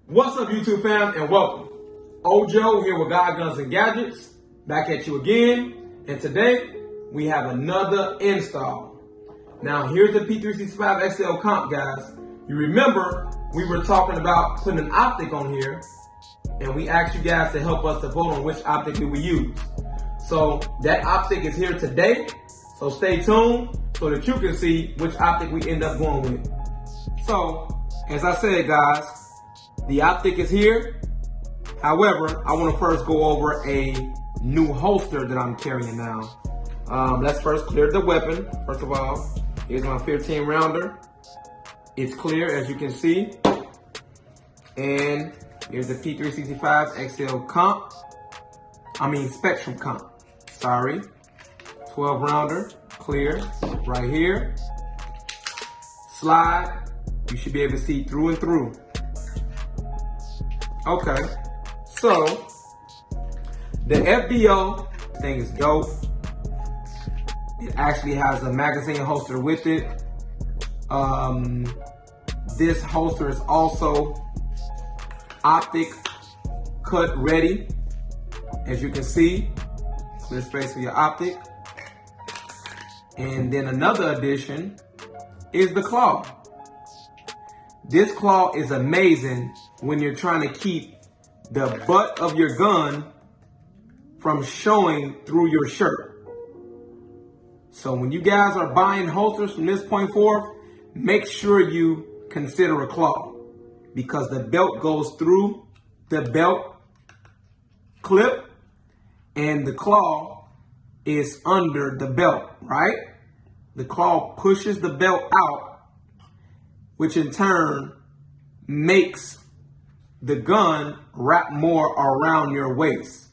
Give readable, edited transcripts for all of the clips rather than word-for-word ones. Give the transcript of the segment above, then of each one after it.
What's up, YouTube fam, and welcome. Ojo here with God Guns and Gadgets, back at you again, and today we have another install. Now here's the P365 XL comp, guys. You remember we were talking about putting an optic on here, and we asked you guys to help us to vote on which optic we would use. So that optic is here today, so stay tuned so that you can see which optic we end up going with. So, as I said, guys, the optic is here. However, I want to first go over a new holster that I'm carrying now. Let's first clear the weapon. First of all, here's my 15 rounder. It's clear, as you can see. And here's the P365 XL comp. Spectrum comp. Sorry. 12 rounder, clear, right here. Slide. You should be able to see through and through. Okay, so the FBO thing is dope. It actually has a magazine holster with it. This holster is also Optic cut ready. As you can see, clear space for your optic. And then another addition is the claw. This claw is amazing when you're trying to keep the butt of your gun from showing through your shirt. So when you guys are buying holsters from this point forth, make sure you consider a claw, because the belt goes through the belt clip and the claw is under the belt, right? The claw pushes the belt out, which in turn makes the gun wrap more around your waist.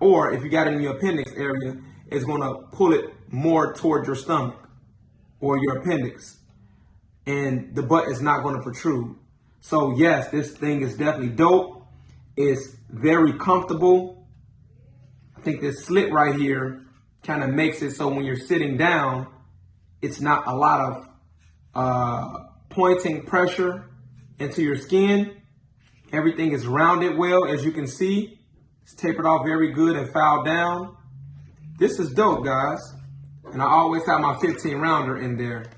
Or if you got it in your appendix area, it's gonna pull it more toward your stomach or your appendix. And the butt is not gonna protrude. So yes, this thing is definitely dope. It's very comfortable. I think this slit right here kind of makes it so when you're sitting down, it's not a lot of pointing pressure into your skin. Everything is rounded well, as you can see. It's tapered off very good and filed down. This is dope, guys. And I always have my 15 rounder in there.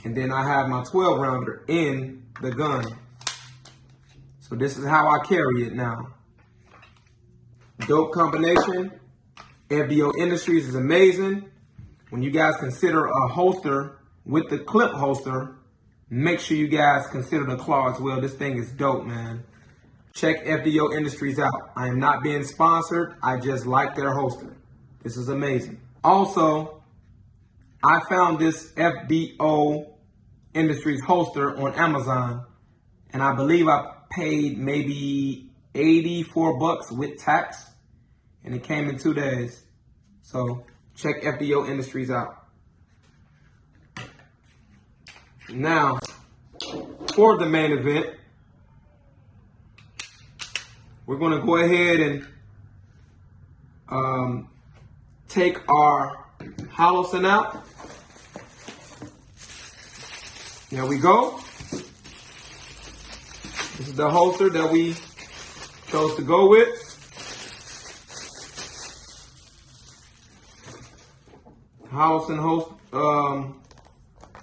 And then I have my 12 rounder in the gun. So this is how I carry it now. Dope combination. FBO Industries is amazing. When you guys consider a holster with the clip holster, make sure you guys consider the claw as well. This thing is dope, man. Check FBO Industries out. I am not being sponsored. I just like their holster. This is amazing. Also, I found this FBO Industries holster on Amazon, and I believe I paid maybe 84 bucks with tax, and it came in 2 days. So check FBO Industries out. Now, for the main event, we're going to go ahead and take our Holosun out. There we go. This is the holster that we chose to go with. Holosun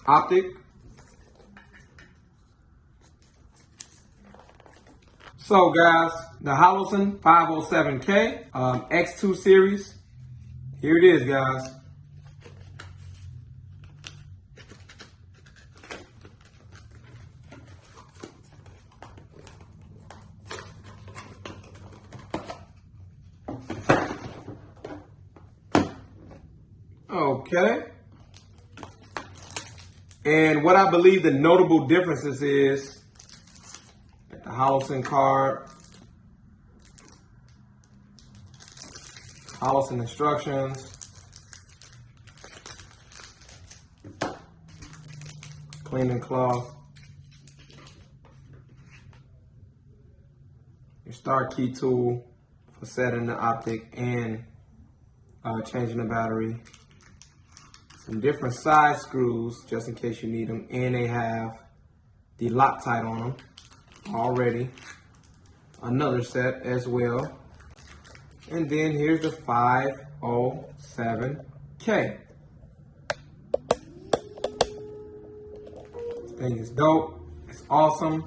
Optic. So guys, the Holosun 507K X2 series, here it is, guys. Okay. And what I believe the notable differences is the Holosun card, Holosun instructions, cleaning cloth, your start key tool for setting the optic and changing the battery, some different size screws just in case you need them, and they have the Loctite on them. already. Another set as well. And then here's the 507K. This thing is dope. It's awesome.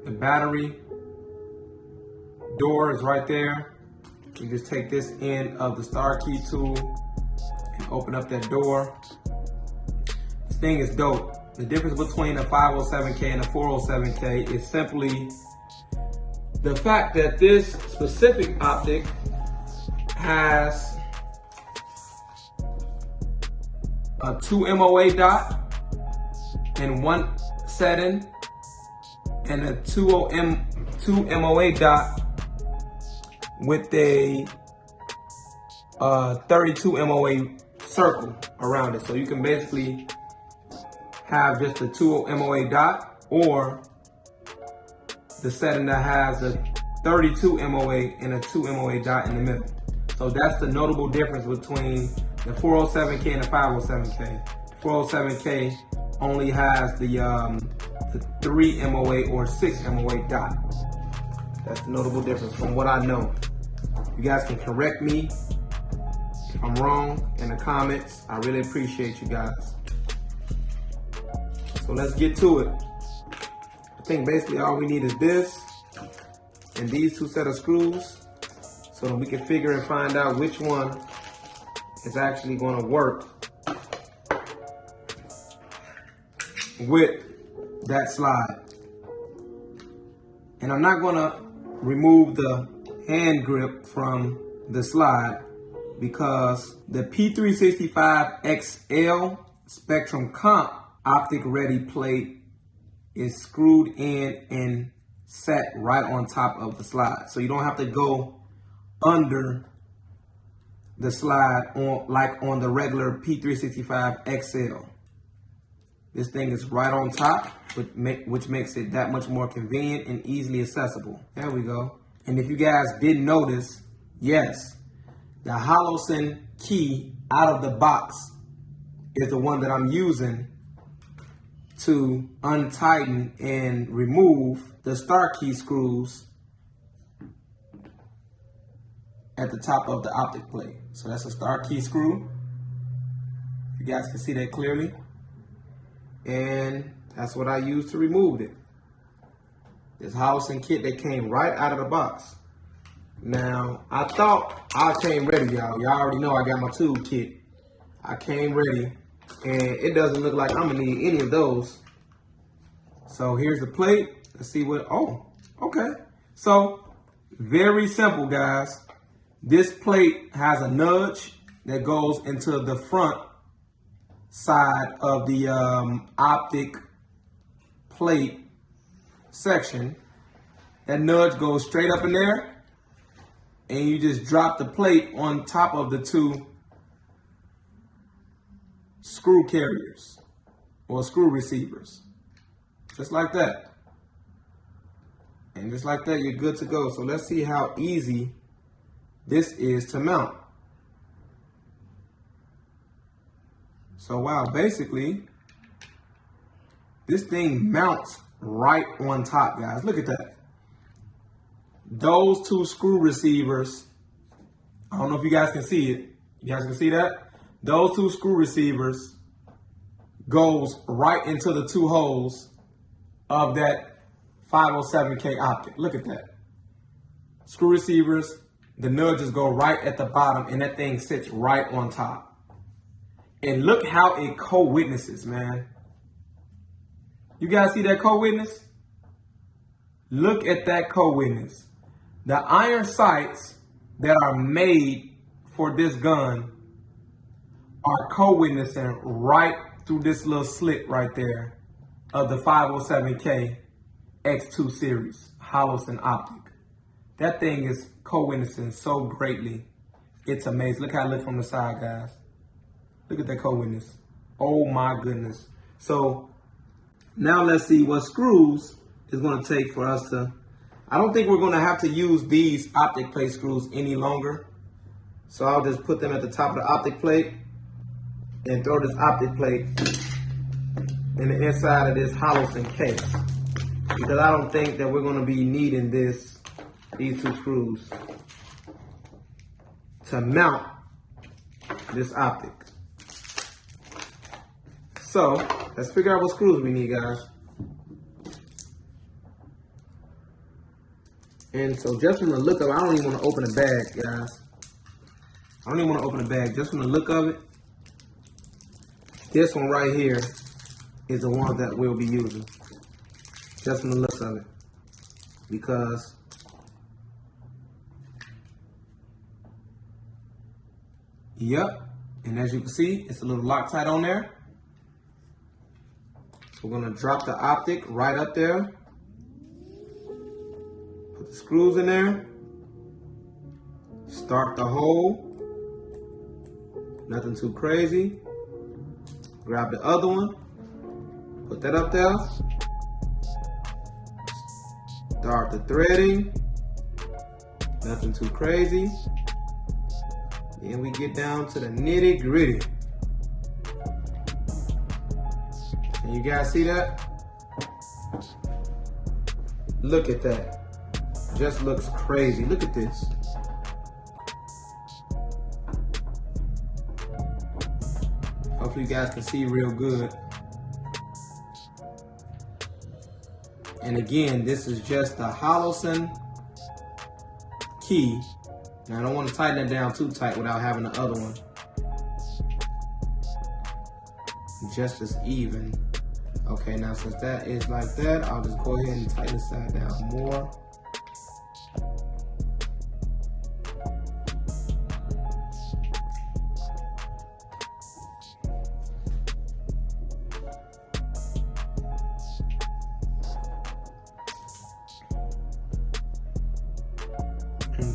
The battery door is right there. You just take this end of the star key tool and open up that door. This thing is dope. The difference between a 507K and a 407K is simply the fact that this specific optic has a 2 MOA dot in one setting and a 2 MOA dot with a 32 MOA circle around it. So you can basically have just a 2 MOA dot or the setting that has a 32 MOA and a 2 MOA dot in the middle. So that's the notable difference between the 407K and the 507K. The 407K only has the 3 MOA or 6 MOA dot. That's the notable difference from what I know. You guys can correct me if I'm wrong in the comments. I really appreciate you guys. So let's get to it. I think basically all we need is this and these two set of screws so that we can figure and find out which one is actually going to work with that slide. And I'm not going to remove the hand grip from the slide because the P365 XL Spectrum Comp optic ready plate is screwed in and set right on top of the slide. So you don't have to go under the slide on like on the regular P365 XL. This thing is right on top, which makes it that much more convenient and easily accessible. There we go. And if you guys didn't notice, yes, the Holosun key out of the box is the one that I'm using to untighten and remove the star key screws at the top of the optic plate. So that's a star key screw. You guys can see that clearly. And that's what I used to remove it. This Holosun kit that came right out of the box. Now, I thought I came ready, y'all. Y'all already know I got my tool kit. I came ready, and it doesn't look like I'm gonna need any of those. So here's the plate. Let's see what, oh, okay. So, very simple, guys. This plate has a nudge that goes into the front side of the optic plate section. That nudge goes straight up in there, and you just drop the plate on top of the two screw carriers or screw receivers. Just like that. And just like that, you're good to go. So let's see how easy this is to mount. So wow, basically, this thing mounts right on top, guys. Look at that. Those two screw receivers, I don't know if you guys can see it. You guys can see that? Those two screw receivers goes right into the two holes of that 507K optic. Look at that. Screw receivers, the nudges go right at the bottom, and that thing sits right on top. And look how it co-witnesses, man. You guys see that co-witness? Look at that co-witness. The iron sights that are made for this gun are co-witnessing right through this little slit right there of the 507K X2 series Holosun optic. That thing is co-witnessing so greatly. It's amazing. Look how it looks from the side, guys. Look at that co-witness. Oh my goodness. So now let's see what screws is going to take for us to, I don't think we're going to have to use these optic plate screws any longer. So I'll just put them at the top of the optic plate and throw this optic plate in the inside of this Holosun case. because I don't think that we're going to be needing these two screws to mount this optic. So let's figure out what screws we need, guys. And so just from the look of it, I don't even want to open the bag, guys. I don't even want to open the bag. Just from the look of it, this one right here is the one that we'll be using. Just from the looks of it. Because yep, and as you can see, it's a little Loctite on there. So we're gonna drop the optic right up there. Put the screws in there. Start the hole. Nothing too crazy. Grab the other one. Put that up there. Start the threading. Nothing too crazy. Then we get down to the nitty gritty. Can you guys see that? Look at that. Just looks crazy. Look at this. Hopefully you guys can see real good. And again, this is just the Holosun key. Now I don't want to tighten it down too tight without having the other one just as even. Okay, now since that is like that, I'll just go ahead and tighten this side down more.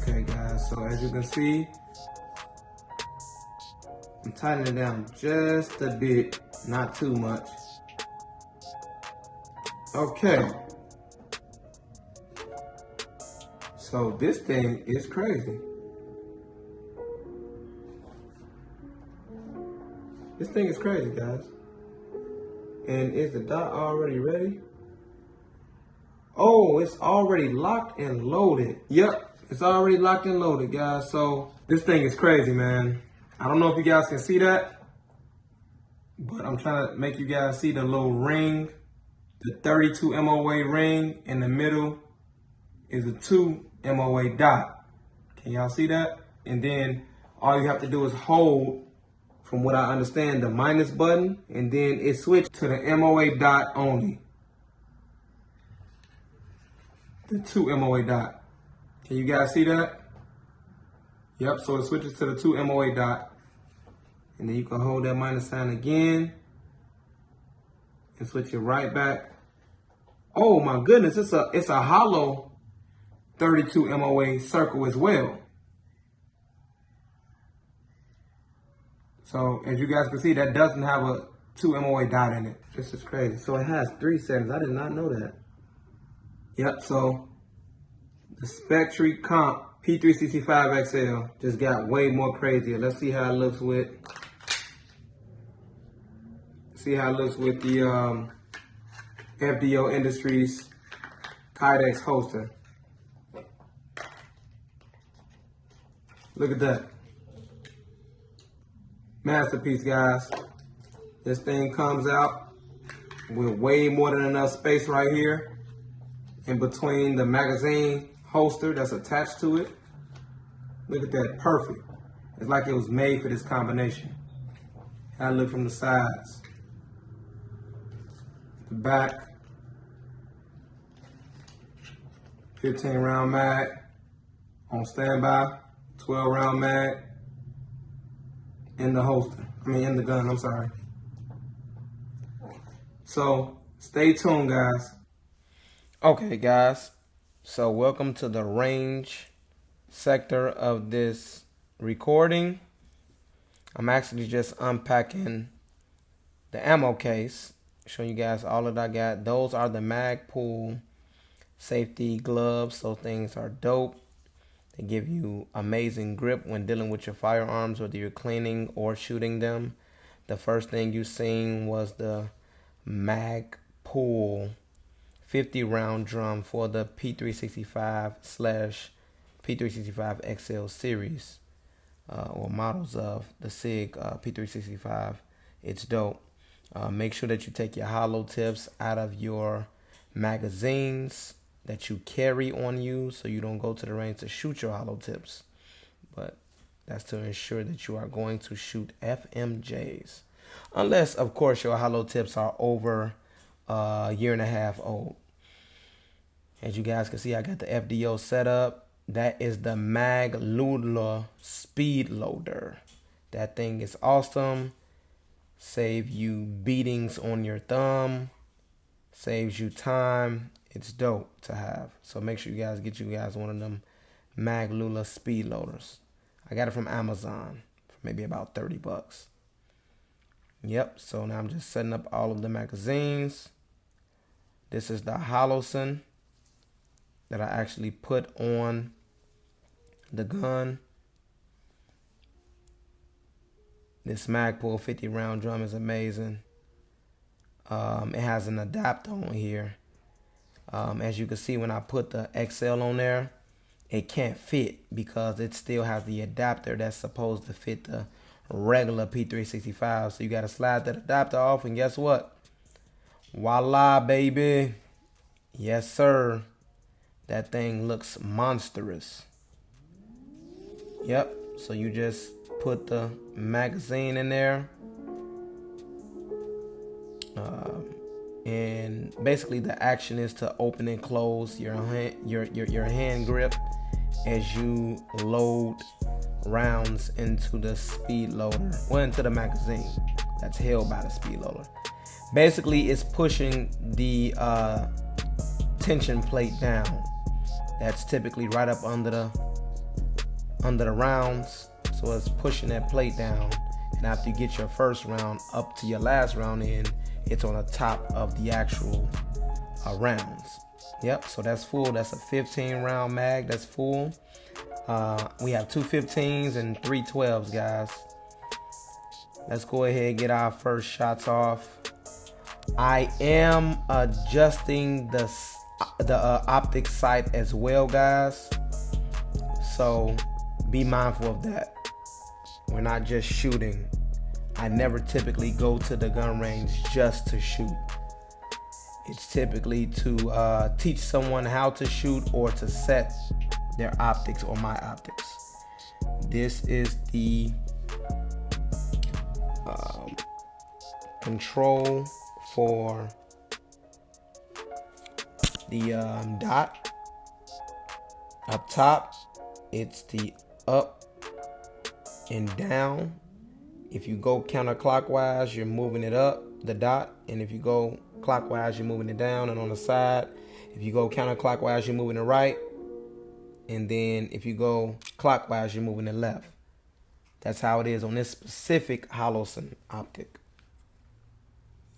Okay guys, so as you can see, I'm tightening it down just a bit, not too much. Okay. So this thing is crazy. This thing is crazy, guys. And is the dot already ready? Oh, it's already locked and loaded. Yep. It's already locked and loaded, guys. So this thing is crazy, man. I don't know if you guys can see that, but I'm trying to make you guys see the little ring, the 32 MOA ring. In the middle is a 2 MOA dot. Can y'all see that? And then all you have to do is hold, from what I understand, the minus button, and then it switched to the MOA dot only. The 2 MOA dot. Can you guys see that? Yep, so it switches to the 2 MOA dot. And then you can hold that minus sign again and switch it right back. Oh my goodness, it's a hollow 32 MOA circle as well. So as you guys can see, that doesn't have a 2 MOA dot in it. This is crazy. So it has 3 settings. I did not know that. Yep, so the Spectre Comp P365 XL just got way more crazier. Let's see how it looks with the FDO Industries Kydex holster. Look at that. Masterpiece, guys. This thing comes out with way more than enough space right here in between the magazine holster that's attached to it. Look at that, perfect. It's like it was made for this combination. How it look from the sides. The back, 15 round mag on standby, 12 round mag in the holster. In the gun, I'm sorry. So stay tuned, guys. Okay, guys. So welcome to the range sector of this recording. I'm actually just unpacking the ammo case, showing you guys all that I got. Those are the Magpul safety gloves. Those things are dope. They give you amazing grip when dealing with your firearms, whether you're cleaning or shooting them. The first thing you seen was the Magpul 50 round drum for the P365 slash P365 XL series, or models of the SIG P365. It's dope. Make sure that you take your hollow tips out of your magazines that you carry on you, so you don't go to the range to shoot your hollow tips. But that's to ensure that you are going to shoot FMJs. Unless, of course, your hollow tips are over a year and a half old. As you guys can see, I got the FDO set up. That is the Mag Lula Speed Loader. That thing is awesome. Save you beatings on your thumb. Saves you time. It's dope to have. So make sure you guys get one of them Mag Lula Speed Loaders. I got it from Amazon for maybe about 30 bucks. Yep, so now I'm just setting up all of the magazines. This is the Holosun that I actually put on the gun. This Magpul 50 round drum is amazing. It has an adapter on here. As you can see, when I put the XL on there, it can't fit because it still has the adapter that's supposed to fit the regular P365. So you got to slide that adapter off, and guess what? Voila, baby. Yes, sir. That thing looks monstrous. Yep. So you just put the magazine in there. And basically the action is to open and close your hand grip as you load rounds into the speed loader, well, into the magazine that's held by the speed loader. Basically, it's pushing the tension plate down. That's typically right up under the rounds. So it's pushing that plate down, and after you get your first round up to your last round in, it's on the top of the actual rounds. Yep, so that's full. That's a 15 round mag. That's full. We have 2 15s and 3 12s, guys. Let's go ahead and get our first shots off. I am adjusting the optic sight as well, guys. So be mindful of that. We're not just shooting. I never typically go to the gun range just to shoot. It's typically to teach someone how to shoot or to set their optics or my optics. This is the control for the dot. Up top, it's the up and down. If you go counterclockwise, you're moving it up, the dot. And if you go clockwise, you're moving it down. And on the side, if you go counterclockwise, you're moving it right. And then if you go clockwise, you're moving it left. That's how it is on this specific Holosun optic.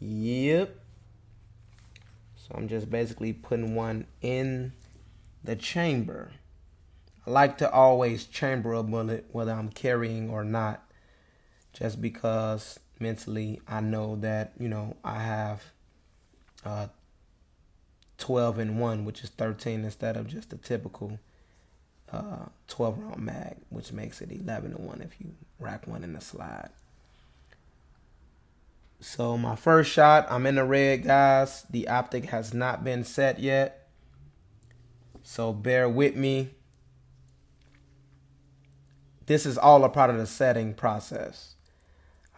Yep. So I'm just basically putting one in the chamber. I like to always chamber a bullet, whether I'm carrying or not, just because mentally I know that, I have 12 in 1, which is 13 instead of just a typical 12 round mag, which makes it 11 in 1 if you rack one in the slide. So my first shot, I'm in the red, guys. The optic has not been set yet, so bear with me. This is all a part of the setting process.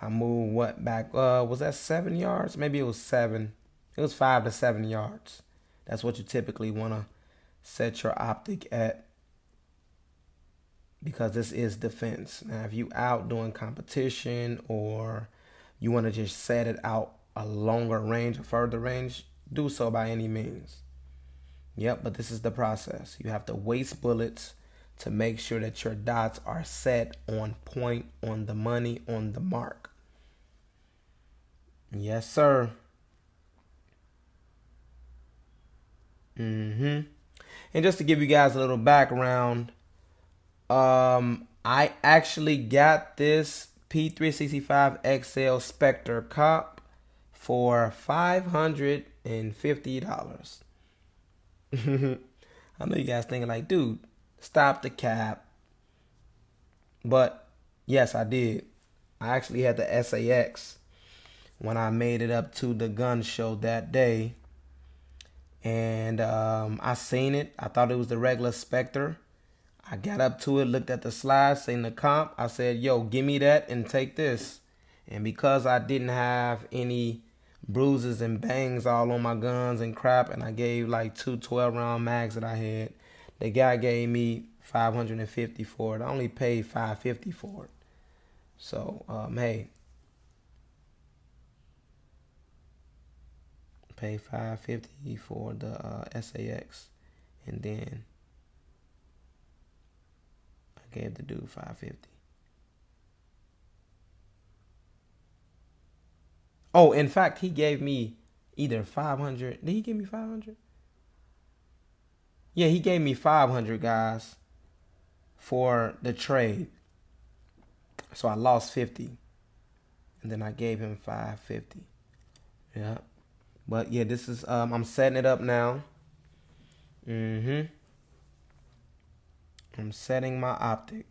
I moved back? Was that 7 yards? Maybe it was 7. It was 5 to 7 yards. That's what you typically want to set your optic at, because this is defense. Now, if you out doing competition or you want to just set it out a longer range, a further range, do so by any means. Yep, but this is the process. You have to waste bullets to make sure that your dots are set on point, on the money, on the mark. Yes, sir. And just to give you guys a little background, I actually got this P365 XL Spectre cop for $550. I know you guys thinking like, dude, stop the cap. But yes, I did. I actually had the SAX when I made it up to the gun show that day. And I seen it. I thought it was the regular Spectre. I got up to it, looked at the slides, seen the comp. I said, yo, give me that and take this. And because I didn't have any bruises and bangs all on my guns and crap, and I gave like two 12-round mags that I had, the guy gave me $550 for it. I only paid $550 for it. So, hey, pay $550 for the SAX, and then I gave the dude $550. Oh, in fact, he gave me either 500. Did he give me 500? Yeah, he gave me 500, guys, for the trade. So I lost 50, and then I gave him 550. Yeah. But yeah, this is I'm setting it up now. I'm setting my optic.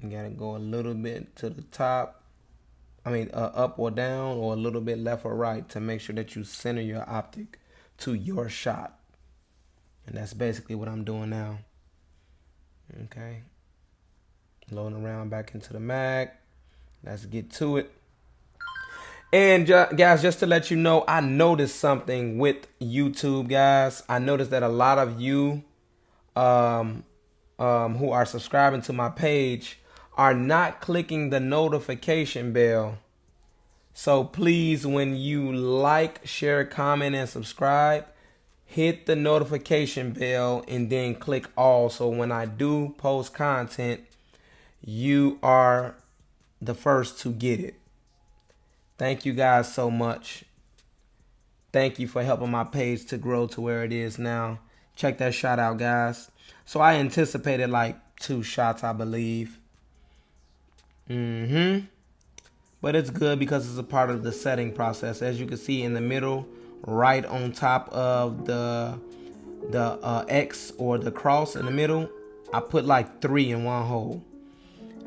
You gotta go a little bit to the top. I mean, up or down, or a little bit left or right to make sure that you center your optic to your shot. And that's basically what I'm doing now. Okay. Loading around back into the mag. Let's get to it. And guys, just to let you know, I noticed something with YouTube, guys. I noticed that a lot of you who are subscribing to my page are not clicking the notification bell. So please, when you like, share, comment, and subscribe, hit the notification bell and then click all. So when I do post content, you are the first to get it. Thank you guys so much. Thank you for helping my page to grow to where it is now. Check that shot out, guys. So I anticipated like 2 shots, I believe. But it's good because it's a part of the setting process. As you can see in the middle, right on top of the X or the cross in the middle, I put like 3 in one hole.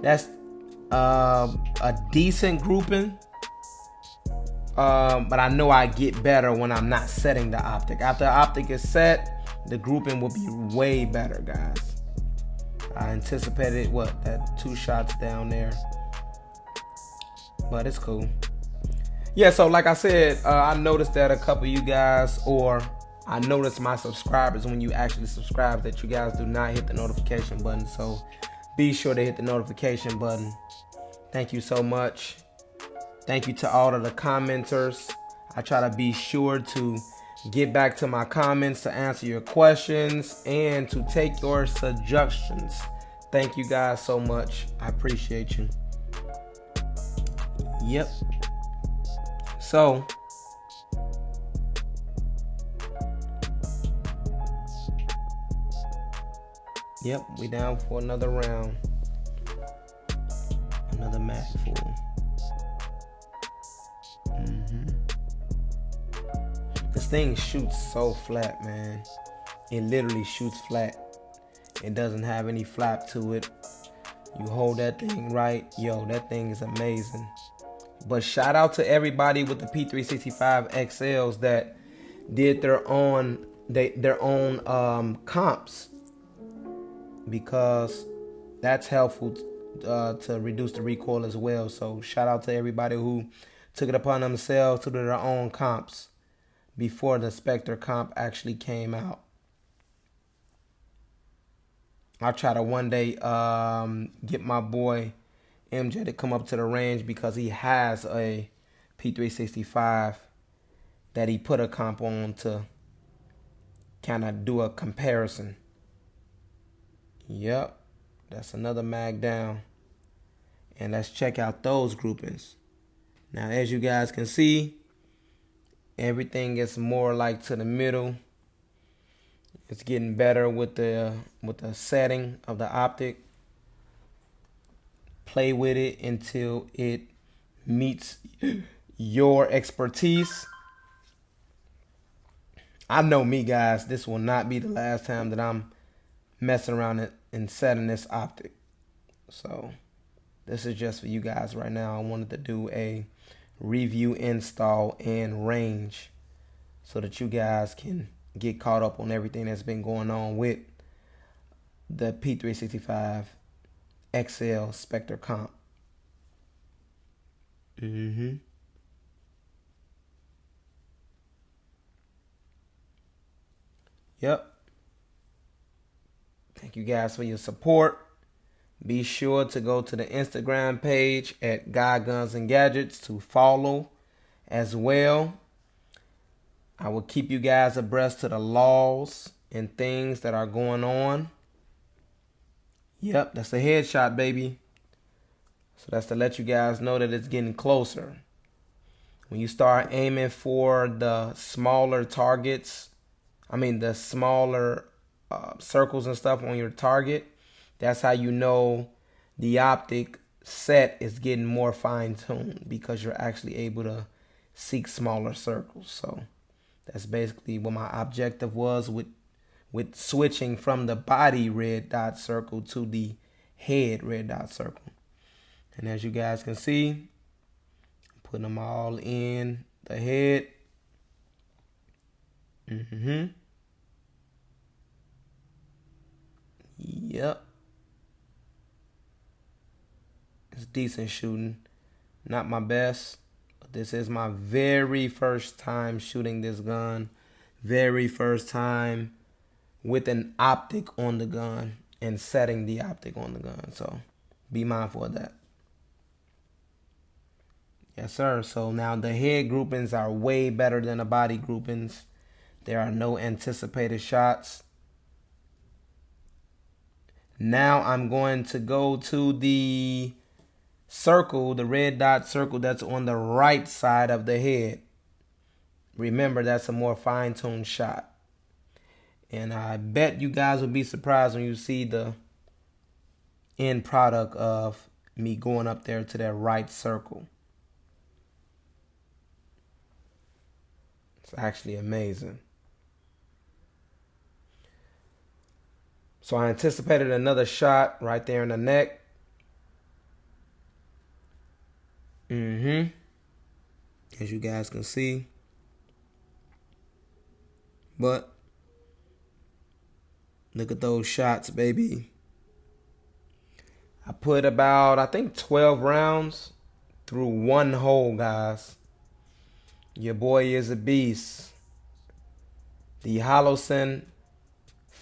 That's a decent grouping. But I know I get better when I'm not setting the optic. After the optic is set, the grouping will be way better, guys. I anticipated that 2 shots down there, but it's cool. Yeah, so like I said, I noticed that a couple of you guys, or I noticed my subscribers, when you actually subscribe, that you guys do not hit the notification button. So be sure to hit the notification button. Thank you so much. Thank you to all of the commenters. I try to be sure to get back to my comments to answer your questions and to take your suggestions. Thank you guys so much. I appreciate you. Yep. So, yep, we down for another round. Another mag full. This thing shoots so flat, man. It literally shoots flat. It doesn't have any flap to it. You hold that thing right, yo, that thing is amazing. But shout out to everybody with the P365 XLs that did their own comps, because that's helpful to reduce the recoil as well. So shout out to everybody who took it upon themselves to do their own comps before the Spectre comp actually came out. I'll try to one day get my boy MJ to come up to the range, because he has a P365 that he put a comp on to kind of do a comparison. Yep, that's another mag down. And let's check out those groupings. Now, as you guys can see, everything is more like to the middle. It's getting better with the setting of the optic. Play with it until it meets your expertise. I know me, guys. This will not be the last time that I'm messing around and setting this optic. So this is just for you guys right now. I wanted to do a review, install, and range so that you guys can get caught up on everything that's been going on with the P365 XL Spectre comp. Yep. Thank you guys for your support. Be sure to go to the Instagram page at God Guns and Gadgets to follow as well. I will keep you guys abreast to the laws and things that are going on. Yep, that's a headshot, baby. So that's to let you guys know that it's getting closer. When you start aiming for the smaller targets, the smaller circles and stuff on your target, that's how you know the optic set is getting more fine-tuned, because you're actually able to seek smaller circles. So that's basically what my objective was with switching from the body red dot circle to the head red dot circle. And as you guys can see, I'm putting them all in the head. Yep. It's decent shooting. Not my best, but this is my very first time shooting this gun. Very first time with an optic on the gun and setting the optic on the gun. So be mindful of that. Yes, sir. So now the head groupings are way better than the body groupings. There are no anticipated shots. Now I'm going to go to the circle, the red dot circle that's on the right side of the head. Remember, that's a more fine-tuned shot. And I bet you guys will be surprised when you see the end product of me going up there to that right circle. It's actually amazing. So I anticipated another shot right there in the neck. As you guys can see. But look at those shots, baby. I put about, I think, 12 rounds through one hole, guys. Your boy is a beast. The Holosun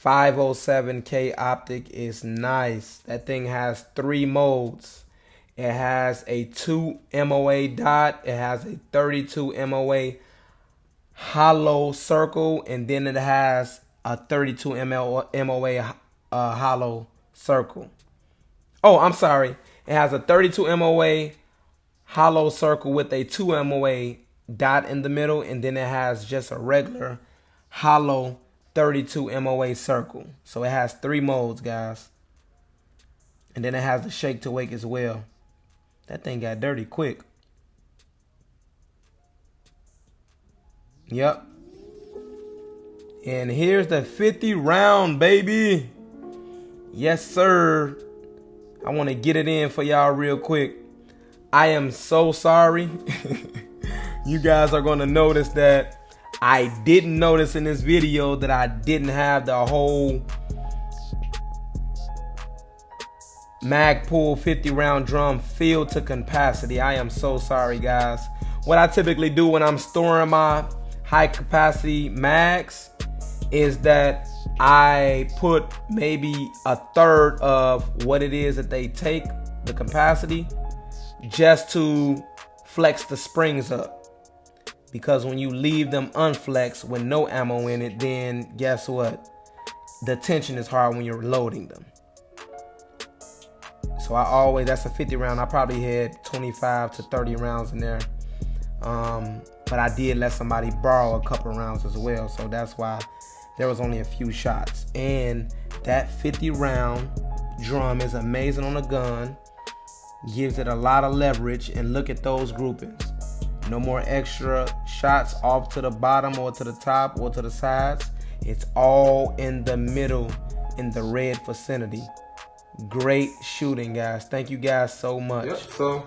507K optic is nice. That thing has 3 modes. It has a 2 MOA dot. It has a 32 MOA hollow circle. And then it has a 32 MOA hollow circle. Oh, I'm sorry. It has a 32 MOA hollow circle with a 2 MOA dot in the middle. And then it has just a regular hollow 32 MOA circle. So it has 3 modes, guys. And then it has the shake to wake as well. That thing got dirty quick. Yep. And here's the 50 round, baby. Yes, sir. I want to get it in for y'all real quick. I am so sorry. You guys are going to notice that I didn't notice in this video that I didn't have the whole Magpul 50 round drum filled to capacity. I am so sorry, guys. What I typically do when I'm storing my high capacity mags is that I put maybe a third of what it is that they take, the capacity, just to flex the springs up. Because when you leave them unflexed with no ammo in it, then guess what? The tension is hard when you're loading them. So I always, that's a 50 round. I probably had 25 to 30 rounds in there. But I did let somebody borrow a couple of rounds as well. So that's why there was only a few shots. And that 50 round drum is amazing on a gun. Gives it a lot of leverage. And look at those groupings. No more extra shots off to the bottom or to the top or to the sides. It's all in the middle, in the red vicinity. Great shooting, guys. Thank you guys so much. Yep, so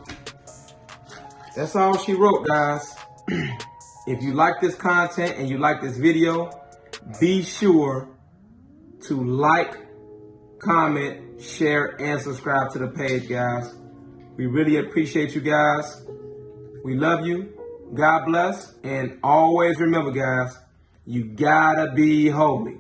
that's all she wrote, guys. If you like this content and you like this video, be sure to like, comment, share, and subscribe to the page, guys. We really appreciate you guys. We love you. God bless. And always remember, guys, you gotta be holy.